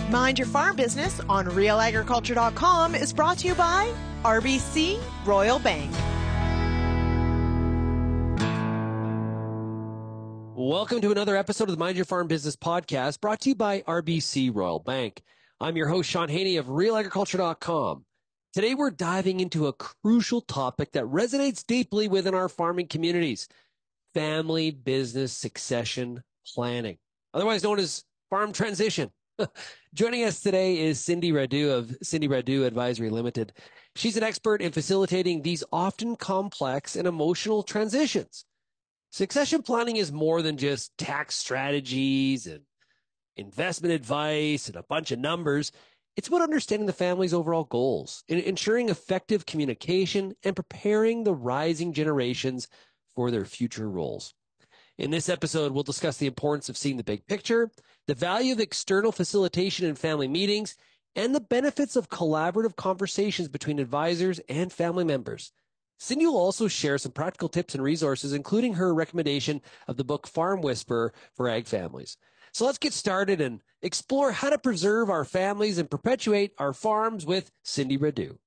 Mind Your Farm Business on RealAgriculture.com is brought to you by RBC Royal Bank. Welcome to another episode of the Mind Your Farm Business podcast brought to you by RBC Royal Bank. I'm your host, Sean Haney of RealAgriculture.com. Today we're diving into a crucial topic that resonates deeply within our farming communities: family business succession planning, otherwise known as farm transition. Joining us today is Cindy Radu of Cindy Radu Advisory Limited. She's an expert in facilitating these often complex and emotional transitions. Succession planning is more than just tax strategies and investment advice and a bunch of numbers. It's about understanding the family's overall goals, ensuring effective communication, and preparing the rising generations for their future roles. In this episode, we'll discuss the importance of seeing the big picture, the value of external facilitation in family meetings, and the benefits of collaborative conversations between advisors and family members. Cindy will also share some practical tips and resources, including her recommendation of the book Farm Whisperer for ag families. So let's get started and explore how to preserve our families and perpetuate our farms with Cindy Radu.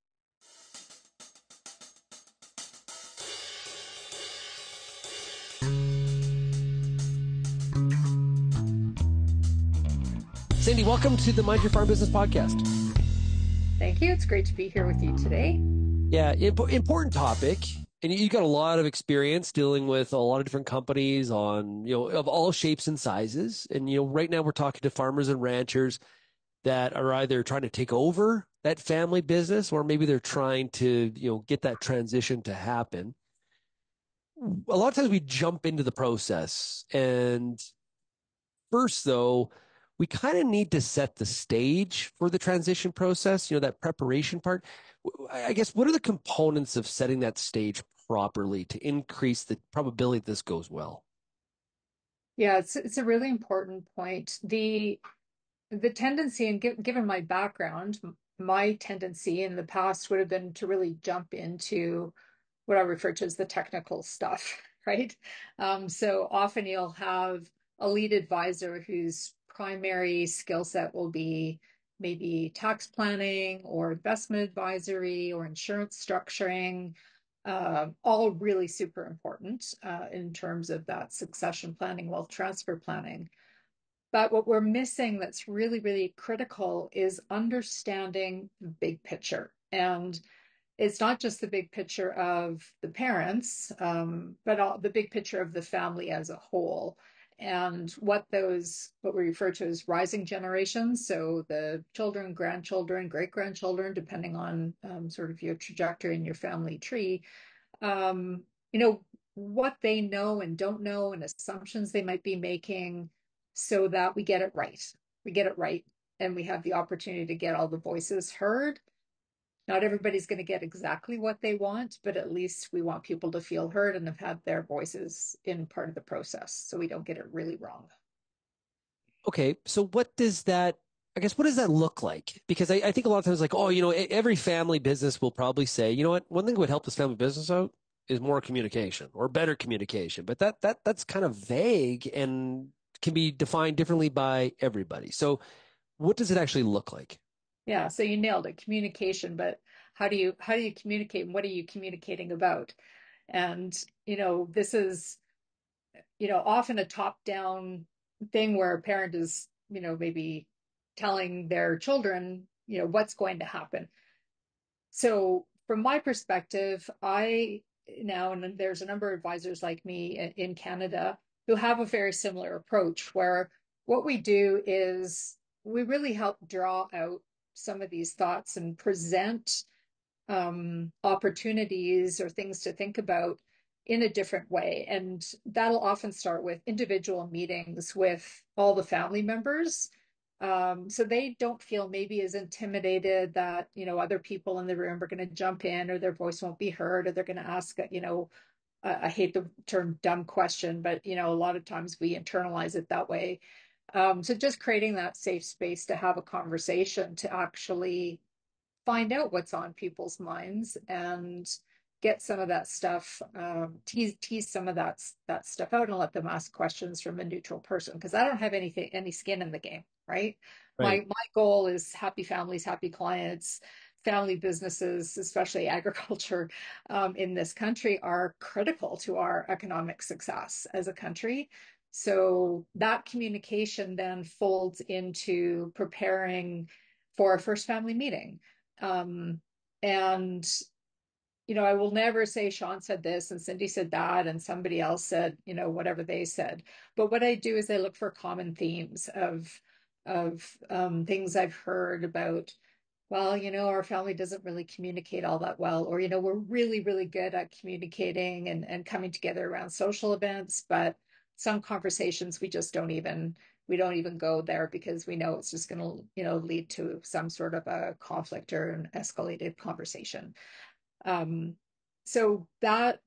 Cindy, welcome to the Mind Your Farm Business podcast. Thank you. It's great to be here with you today. Yeah, important topic. And you got a lot of experience dealing with a lot of different companies on, of all shapes and sizes. And, right now we're talking to farmers and ranchers that are either trying to take over that family business, or maybe they're trying to, get that transition to happen. A lot of times we jump into the process. And first, though, we kind of need to set the stage for the transition process, that preparation part. I guess, what are the components of setting that stage properly to increase the probability that this goes well? Yeah, it's a really important point. The tendency, and given my background, my tendency in the past would have been to really jump into what I refer to as the technical stuff, right? So often you'll have a lead advisor whose primary skill set will be maybe tax planning or investment advisory or insurance structuring, all really super important in terms of that succession planning, wealth transfer planning. But what we're missing that's really, really critical is understanding the big picture. And it's not just the big picture of the parents, but the big picture of the family as a whole, and what we refer to as rising generations. So the children, grandchildren, great-grandchildren, depending on sort of your trajectory in your family tree, um, what they know and don't know and assumptions they might be making so that we get it right. We get it right, and we have the opportunity to get all the voices heard. Not everybody's going to get exactly what they want, but at least we want people to feel heard and have had their voices in part of the process so we don't get it really wrong. Okay, so what does that look like? Because I think a lot of times every family business will probably say, one thing that would help this family business out is more communication or better communication. But that's kind of vague and can be defined differently by everybody. So what does it actually look like? Yeah, so you nailed it, communication, but how do you communicate, and what are you communicating about? And, this is, often a top-down thing where a parent is, maybe telling their children, what's going to happen. So from my perspective, and there's a number of advisors like me in Canada who have a very similar approach, where what we do is we really help draw out some of these thoughts and present opportunities or things to think about in a different way. And that'll often start with individual meetings with all the family members. So they don't feel maybe as intimidated that, other people in the room are going to jump in, or their voice won't be heard, or they're going to ask, I hate the term dumb question, but, a lot of times we internalize it that way. So just creating that safe space to have a conversation, to actually find out what's on people's minds, and get some of that stuff, tease some of that stuff out and let them ask questions from a neutral person because I don't have any skin in the game, right? Right. My goal is happy families, happy clients, family businesses, especially agriculture, in this country are critical to our economic success as a country. So that communication then folds into preparing for our first family meeting. And I will never say Sean said this and Cindy said that and somebody else said, whatever they said. But what I do is I look for common themes of things I've heard about. Well, our family doesn't really communicate all that well, or we're really, really good at communicating and coming together around social events, but some conversations we don't even go there because we know it's just going to, lead to some sort of a conflict or an escalated conversation. Um, so that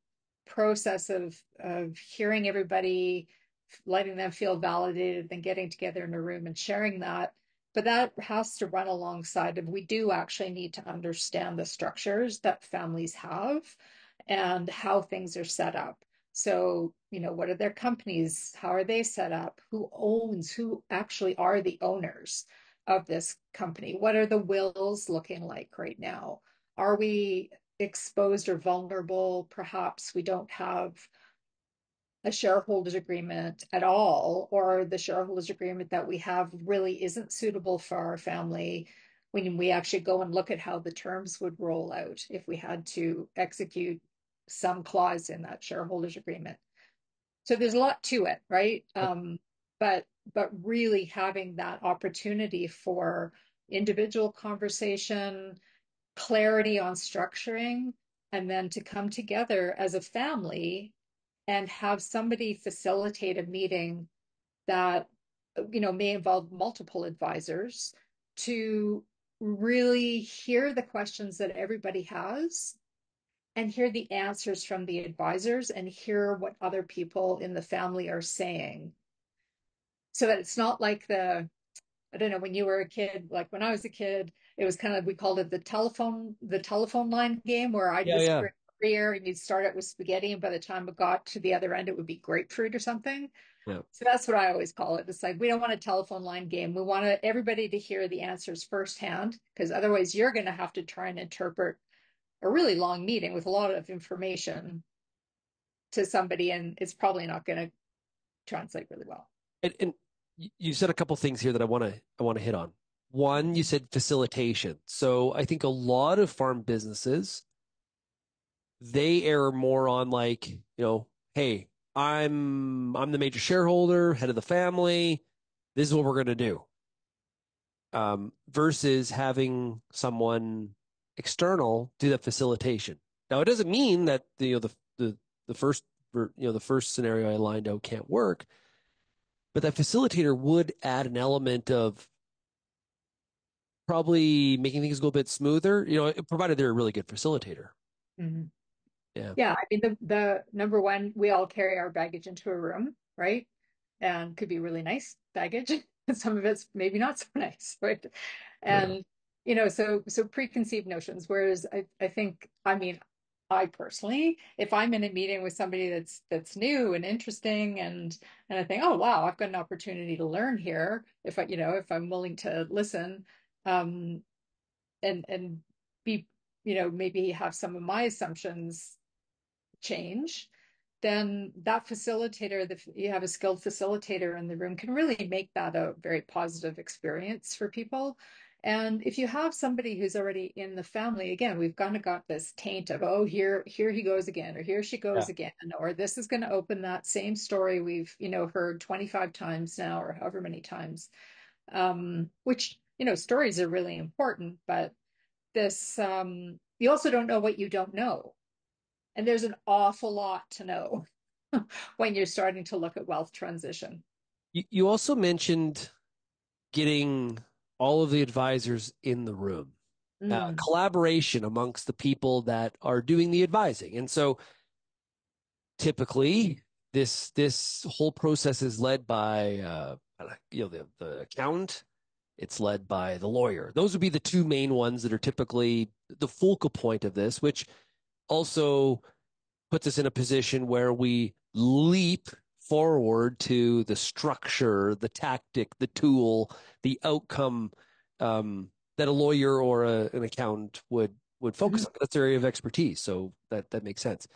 process of hearing everybody, letting them feel validated, then getting together in a room and sharing that, but that has to run alongside of we do actually need to understand the structures that families have and how things are set up. So, what are their companies? How are they set up? Who actually are the owners of this company? What are the wills looking like right now? Are we exposed or vulnerable? Perhaps we don't have a shareholders agreement at all, or the shareholders agreement that we have really isn't suitable for our family when we actually go and look at how the terms would roll out if we had to execute some clause in that shareholders agreement. So there's a lot to it, right? But really having that opportunity for individual conversation, clarity on structuring, and then to come together as a family and have somebody facilitate a meeting that may involve multiple advisors to really hear the questions that everybody has and hear the answers from the advisors and hear what other people in the family are saying so that it's not like I don't know, when you were a kid, like when I was a kid, it was kind of, we called it the telephone line game where I'd Yeah, whisper yeah, in your ear and you'd start it with spaghetti. And by the time it got to the other end, it would be grapefruit or something. yeah. So that's what I always call it. It's like, we don't want a telephone line game. We want everybody to hear the answers firsthand, because otherwise you're going to have to try and interpret a really long meeting with a lot of information to somebody, and it's probably not going to translate really well. And you said a couple things here that I want to hit on. One, you said facilitation. So I think a lot of farm businesses, they err more on like, hey, I'm the major shareholder, head of the family. This is what we're going to do. Versus having someone external do that facilitation. Now, it doesn't mean that the first the first scenario I lined out can't work, but that facilitator would add an element of probably making things go a bit smoother, provided they're a really good facilitator. Mhm. Yeah. Yeah, I mean the number one, we all carry our baggage into a room, right? And could be really nice baggage. Some of it's maybe not so nice, right? Yeah. And so preconceived notions. Whereas I think, I mean, I personally, if I'm in a meeting with somebody that's new and interesting and I think, oh wow, I've got an opportunity to learn here, if I'm willing to listen, um, and be, maybe have some of my assumptions change, then that facilitator, you have a skilled facilitator in the room, can really make that a very positive experience for people. And if you have somebody who's already in the family, again, we've kind of got this taint of, oh, here he goes again, or here she Yeah. goes again, or this is going to open that same story we've, heard 25 times now, or however many times. Which, stories are really important, but you also don't know what you don't know. And there's an awful lot to know when you're starting to look at wealth transition. You also mentioned getting all of the advisors in the room, Mm, collaboration amongst the people that are doing the advising. And so typically this whole process is led by the accountant. It's led by the lawyer. Those would be the two main ones that are typically the focal point of this, which also puts us in a position where we leap forward to the structure, the tactic, the tool, the outcome that a lawyer or an accountant would focus Mhm. on. That's their area of expertise, so that makes sense.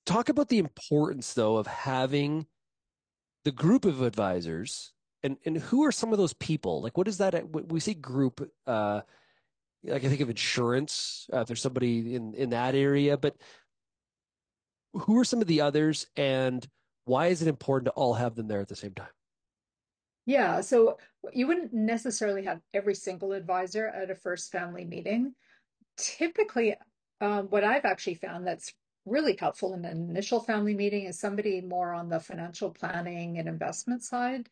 Talk about the importance, though, of having the group of advisors, and who are some of those people? Like, what is that? When we say group, like I think of insurance, if there's somebody in that area, but who are some of the others, and why is it important to all have them there at the same time? Yeah, so you wouldn't necessarily have every single advisor at a first family meeting. Typically, what I've actually found that's really helpful in an initial family meeting is somebody more on the financial planning and investment side,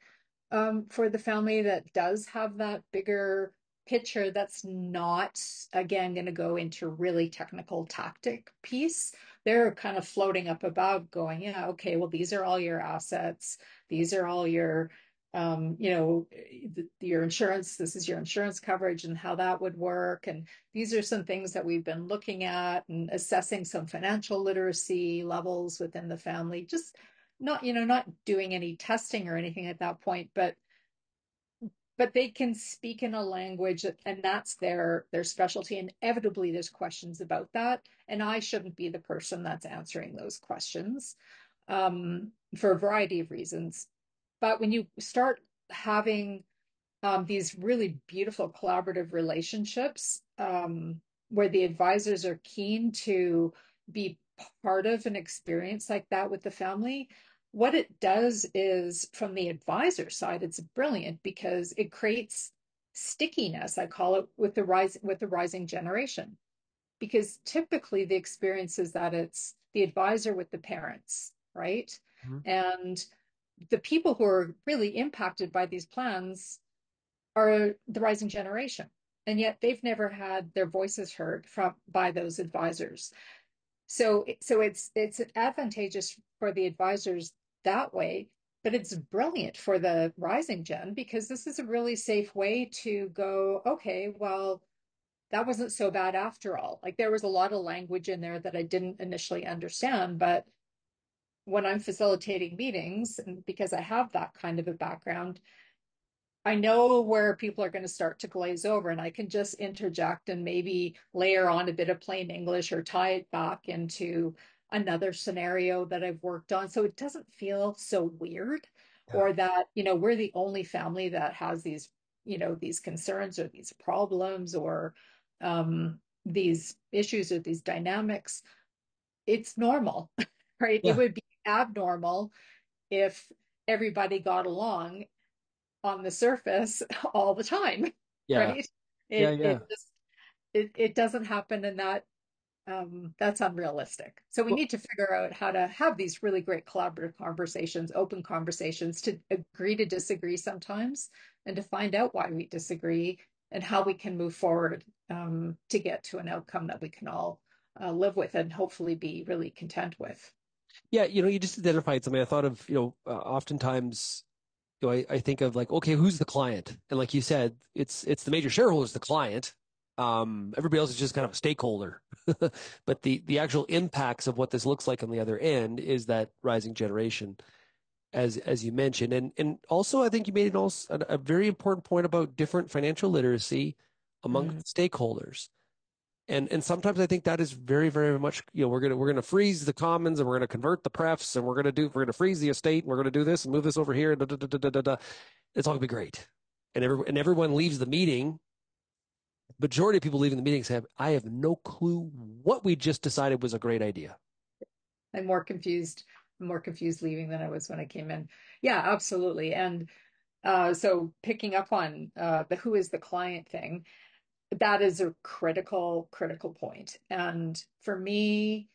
for the family that does have that bigger picture that's not, again, going to go into really technical tactic piece. They're kind of floating up above going, yeah, okay, well, these are all your assets. These are all your, your insurance. This is your insurance coverage and how that would work. And these are some things that we've been looking at and assessing some financial literacy levels within the family. Just not doing any testing or anything at that point, but they can speak in a language and that's their specialty. Inevitably, there's questions about that, and I shouldn't be the person that's answering those questions, for a variety of reasons. But when you start having these really beautiful collaborative relationships, where the advisors are keen to be part of an experience like that with the family. What it does is, from the advisor side, it's brilliant because it creates stickiness, I call it, with the rising generation. Because typically the experience is that it's the advisor with the parents, right? Mhm. And the people who are really impacted by these plans are the rising generation. And yet they've never had their voices heard from by those advisors. So it's advantageous for the advisors that way, but it's brilliant for the rising gen because this is a really safe way to go, okay, well, that wasn't so bad after all. Like there was a lot of language in there that I didn't initially understand, but when I'm facilitating meetings, and because I have that kind of a background, I know where people are going to start to glaze over, and I can just interject and maybe layer on a bit of plain English or tie it back into another scenario that I've worked on. So it doesn't feel so weird, Yeah. or that, we're the only family that has these, these concerns or these problems or these issues or these dynamics. It's normal, right? It Yeah. would be abnormal if everybody got along on the surface all the time, Yeah. right? Yeah. It Yeah. it just it doesn't happen, and that's unrealistic. So we Well, need to figure out how to have these really great collaborative conversations, open conversations, to agree to disagree sometimes, and to find out why we disagree and how we can move forward, to get to an outcome that we can all live with and hopefully be really content with. yeah, you just identified something. I thought of, oftentimes, I think of like, okay, who's the client? And like you said, it's the major shareholder's the client. Everybody else is just kind of a stakeholder. But the actual impacts of what this looks like on the other end is that rising generation, as you mentioned. And also I think you made a very important point about different financial literacy among Mm. stakeholders. And sometimes I think that is very, very much, we're gonna freeze the commons and we're gonna convert the prefs and we're gonna freeze the estate and we're gonna do this and move this over here. Da, da, da, da, da, da, da. It's all gonna be great. And everyone leaves the meeting. Majority of people leaving the meeting say, I have no clue what we just decided was a great idea. I'm more confused. I'm more confused leaving than I was when I came in. Yeah, absolutely. And so picking up on the who is the client thing, that is a critical point. And for me,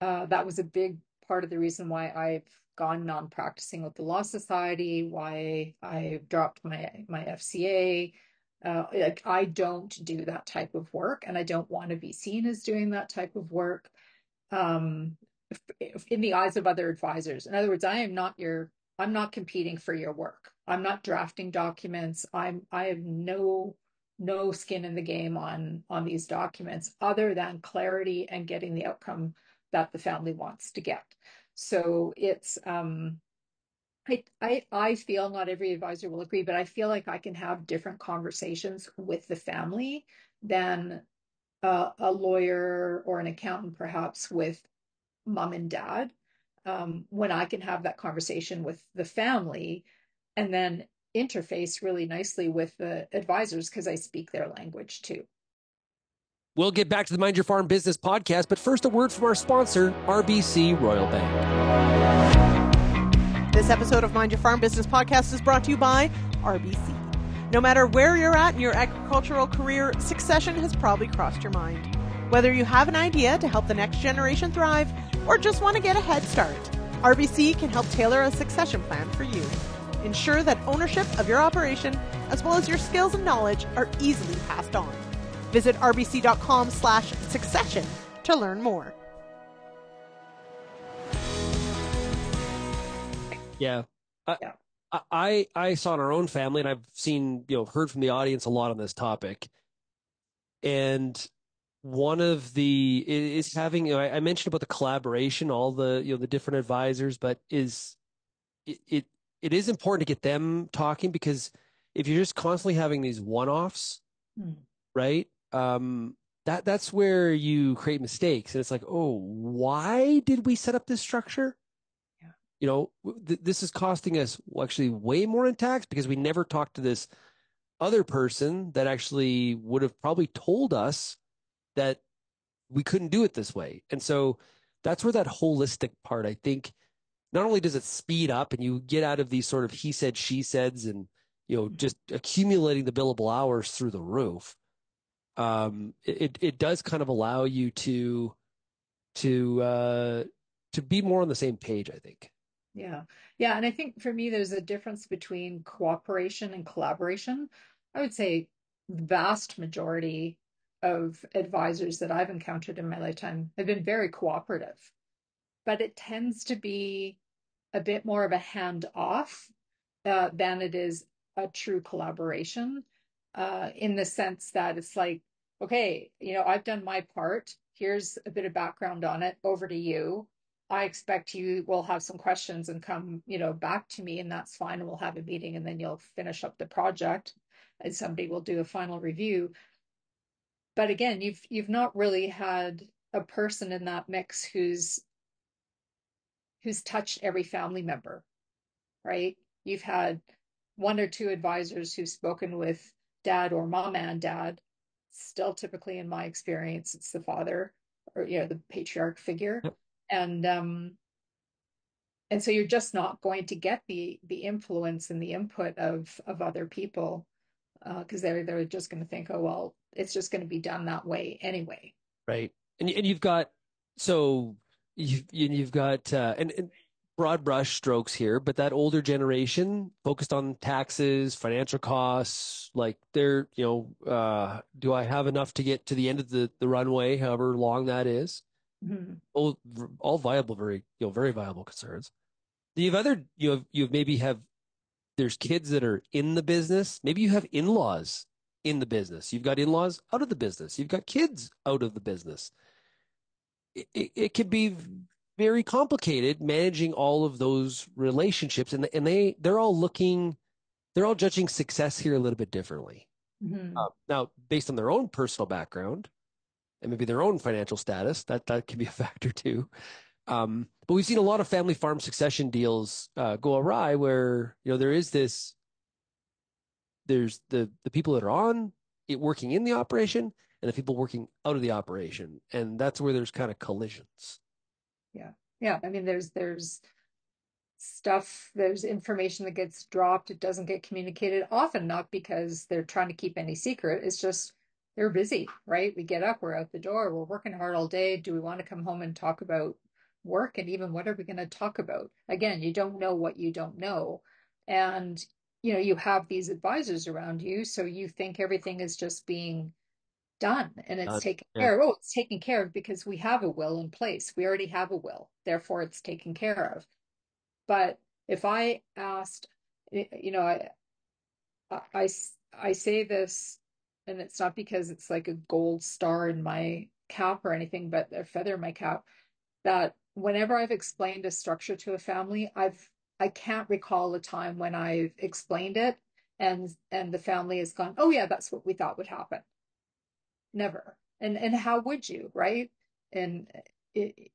that was a big part of the reason why I've gone non-practicing with the Law Society, why I dropped my FCA. Like I don't do that type of work, and I don't want to be seen as doing that type of work. Um, in the eyes of other advisors. In other words, I'm not competing for your work. I'm not drafting documents. I have no no skin in the game on these documents other than clarity and getting the outcome that the family wants to get. So it's I feel, not every advisor will agree, but I feel like I can have different conversations with the family than a lawyer or an accountant, perhaps with mom and dad, when I can have that conversation with the family and then interface really nicely with the advisors because I speak their language too. We'll get back to the Mind Your Farm Business podcast, but first a word from our sponsor, RBC Royal Bank. This episode of Mind Your Farm Business podcast is brought to you by RBC. No matter where you're at in your agricultural career, succession has probably crossed your mind. Whether you have an idea to help the next generation thrive or just want to get a head start, RBC can help tailor a succession plan for you. Ensure that ownership of your operation, as well as your skills and knowledge, are easily passed on. Visit rbc.com/succession to learn more. Yeah. Yeah. I saw in our own family, and I've seen, heard from the audience a lot on this topic. And one of the is having, I mentioned about the collaboration, all the, the different advisors, but it is important to get them talking, because if you're just constantly having these one-offs, right? That's where you create mistakes. And it's like, oh, why did we set up this structure? This is costing us actually way more in tax because we never talked to this other person that actually would have probably told us that we couldn't do it this way. And so that's where that holistic part, I think, not only does it speed up and you get out of these sort of he said, she says, and, just accumulating the billable hours through the roof. It does kind of allow you to be more on the same page, I think. Yeah. Yeah. And I think for me, there's a difference between cooperation and collaboration. I would say the vast majority of advisors that I've encountered in my lifetime have been very cooperative, but it tends to be a bit more of a handoff than it is a true collaboration, in the sense that it's like, okay, I've done my part. Here's a bit of background on it. Over to you. I expect you will have some questions and come, back to me, and that's fine. And we'll have a meeting, and then you'll finish up the project, and somebody will do a final review. But again, you've not really had a person in that mix who's touched every family member, right? You've had one or two advisors who've spoken with dad or mom and dad. Still, typically in my experience, it's the father, or the patriarch figure. Yep. And so you're just not going to get the influence and the input of other people, because they're just going to think, oh well, it's just going to be done that way anyway. Right. And you've got, so you've got and broad brush strokes here, but that older generation focused on taxes, financial costs, like they're, do I have enough to get to the end of the runway, however long that is? Mm-hmm. All viable, very viable concerns. You have other, you have maybe have, there's kids that are in the business. Maybe you have in-laws in the business. You've got in-laws out of the business. You've got kids out of the business. It could be very complicated managing all of those relationships, and they're all judging success here a little bit differently. Mm-hmm. Now, based on their own personal background and maybe their own financial status, that can be a factor too. But we've seen a lot of family farm succession deals go awry where, there's the people that are on it working in the operation and the people working out of the operation. And that's where there's kind of collisions. Yeah. Yeah. I mean, there's stuff, there's information that gets dropped. It doesn't get communicated, often not because they're trying to keep any secret. It's just they're busy, right? We get up, we're out the door, we're working hard all day. Do we want to come home and talk about work? And even what are we going to talk about? Again, you don't know what you don't know. And, you have these advisors around you. So you think everything is just being done and it's taken care of. Oh, it's taken care of because we have a will in place. We already have a will. Therefore, it's taken care of. But if I asked, I say this and it's not because it's like a gold star in my cap or anything, but a feather in my cap, that whenever I've explained a structure to a family, I can't recall a time when I've explained it and the family has gone, oh yeah, that's what we thought would happen. Never. And how would you, right? And it,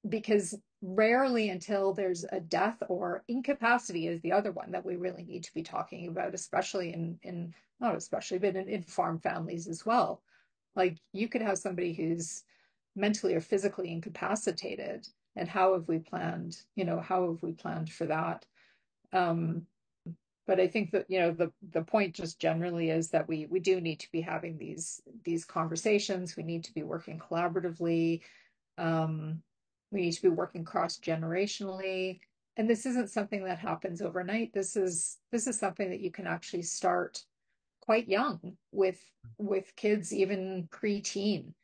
because rarely until there's a death or incapacity is the other one that we really need to be talking about, especially in not especially, but in farm families as well. Like you could have somebody who's mentally or physically incapacitated, and how have we planned, how have we planned for that? Um, but I think that, the point just generally is that we do need to be having these conversations. We need to be working collaboratively. Um, we need to be working cross-generationally. And this isn't something that happens overnight. This is something that you can actually start quite young with kids, even preteen.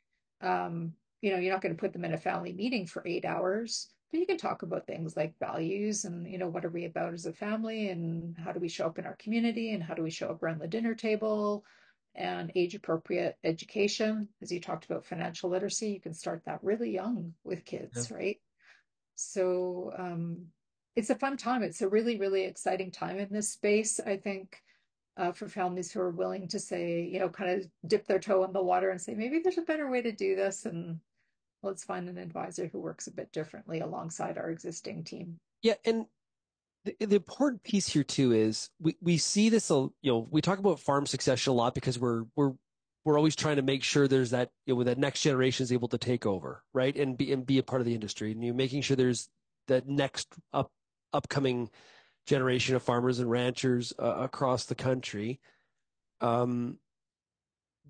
You're not going to put them in a family meeting for 8 hours, but you can talk about things like values and, what are we about as a family and how do we show up in our community and how do we show up around the dinner table, and age appropriate education. As you talked about financial literacy, you can start that really young with Yeah. kids, right? So it's a fun time. It's a really, really exciting time in this space, I think, for families who are willing to say, kind of dip their toe in the water and say, maybe there's a better way to do this. And let's find an advisor who works a bit differently alongside our existing team. Yeah, and the important piece here too is we see this, we talk about farm succession a lot because we're always trying to make sure there's that, that next generation is able to take over, right? And be a part of the industry. And you're making sure there's that next upcoming generation of farmers and ranchers across the country. Um,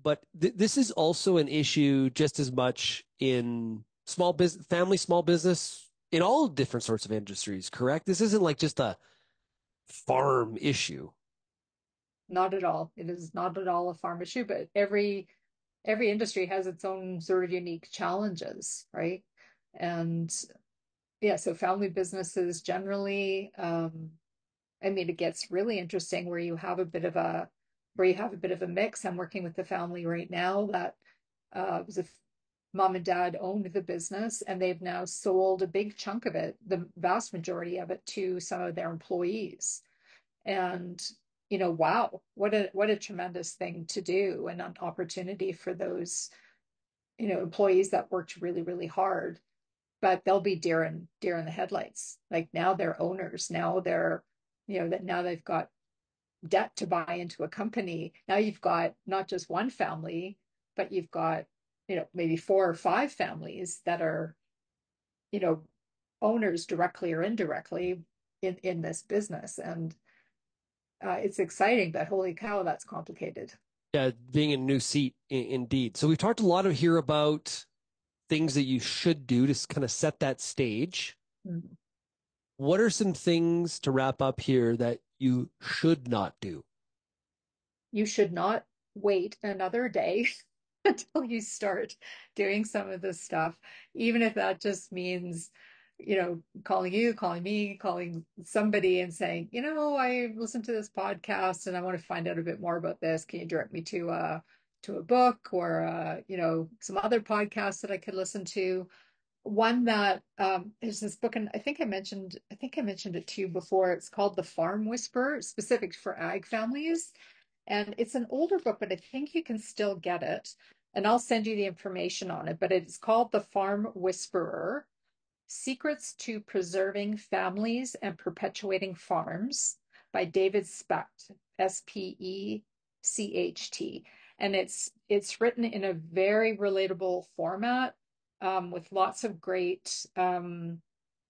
but this is also an issue just as much in small business, family small business, in all different sorts of industries, correct? This isn't like just a farm issue. Not at all. It is not at all a farm issue, but every industry has its own sort of unique challenges, right? And yeah, so family businesses generally, I mean, it gets really interesting where you have a bit of a mix. I'm working with the family right now that was a mom and dad owned the business, and they've now sold a big chunk of it, the vast majority of it, to some of their employees. And wow, what a tremendous thing to do, and an opportunity for those employees that worked really, really hard. But they'll be deer in the headlights. Like now they're owners. Now they're, that now they've got debt to buy into a company. Now you've got not just one family, but you've got, maybe 4 or 5 families that are, you know, owners directly or indirectly in this business. And it's exciting, but holy cow, that's complicated. Yeah, being in a new seat, indeed. So we've talked a lot of here about things that you should do to kind of set that stage. Mhm. What are some things to wrap up here that you should not do? You should not wait another day until you start doing some of this stuff, even if that just means, calling you, calling me, calling somebody and saying, I listened to this podcast and I want to find out a bit more about this. Can you direct me to a book or some other podcasts that I could listen to? One that is this book, and I think I mentioned it to you before. It's called The Farm Whisperer, specific for ag families. And it's an older book, but I think you can still get it. And I'll send you the information on it. But it's called The Farm Whisperer: Secrets to Preserving Families and Perpetuating Farms by David Specht, Specht. And it's written in a very relatable format, with lots of great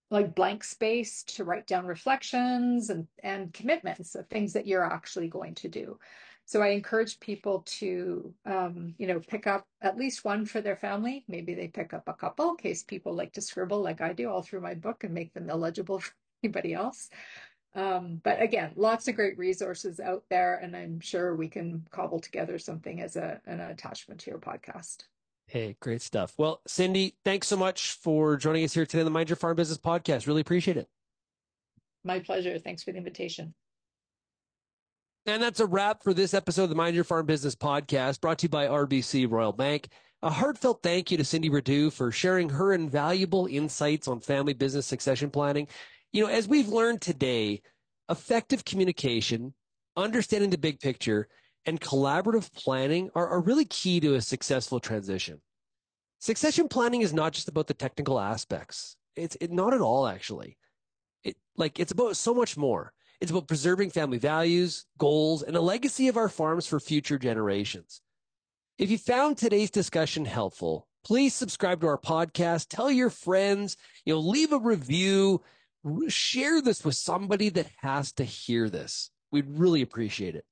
like blank space to write down reflections and commitments of things that you're actually going to do. So I encourage people to, pick up at least one for their family. Maybe they pick up a couple in case people like to scribble like I do all through my book and make them illegible for anybody else. But again, lots of great resources out there, and I'm sure we can cobble together something as an attachment to your podcast. Hey, great stuff. Well, Cindy, thanks so much for joining us here today on the Mind Your Farm Business podcast. Really appreciate it. My pleasure. Thanks for the invitation. And that's a wrap for this episode of the Mind Your Farm Business podcast, brought to you by RBC Royal Bank. A heartfelt thank you to Cindy Radu for sharing her invaluable insights on family business succession planning. As we've learned today, effective communication, understanding the big picture, and collaborative planning are really key to a successful transition. Succession planning is not just about the technical aspects. It's not at all, actually. It's about so much more. It's about preserving family values, goals, and a legacy of our farms for future generations. If you found today's discussion helpful, please subscribe to our podcast, tell your friends, leave a review, share this with somebody that has to hear this. We'd really appreciate it.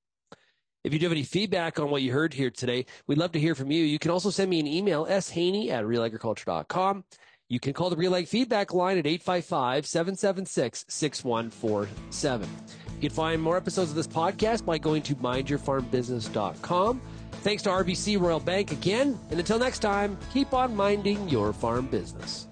If you do have any feedback on what you heard here today, we'd love to hear from you. You can also send me an email, shaney@realagriculture.com. You can call the Real Ag Feedback line at 855-776-6147. You can find more episodes of this podcast by going to mindyourfarmbusiness.com. Thanks to RBC Royal Bank again. And until next time, keep on minding your farm business.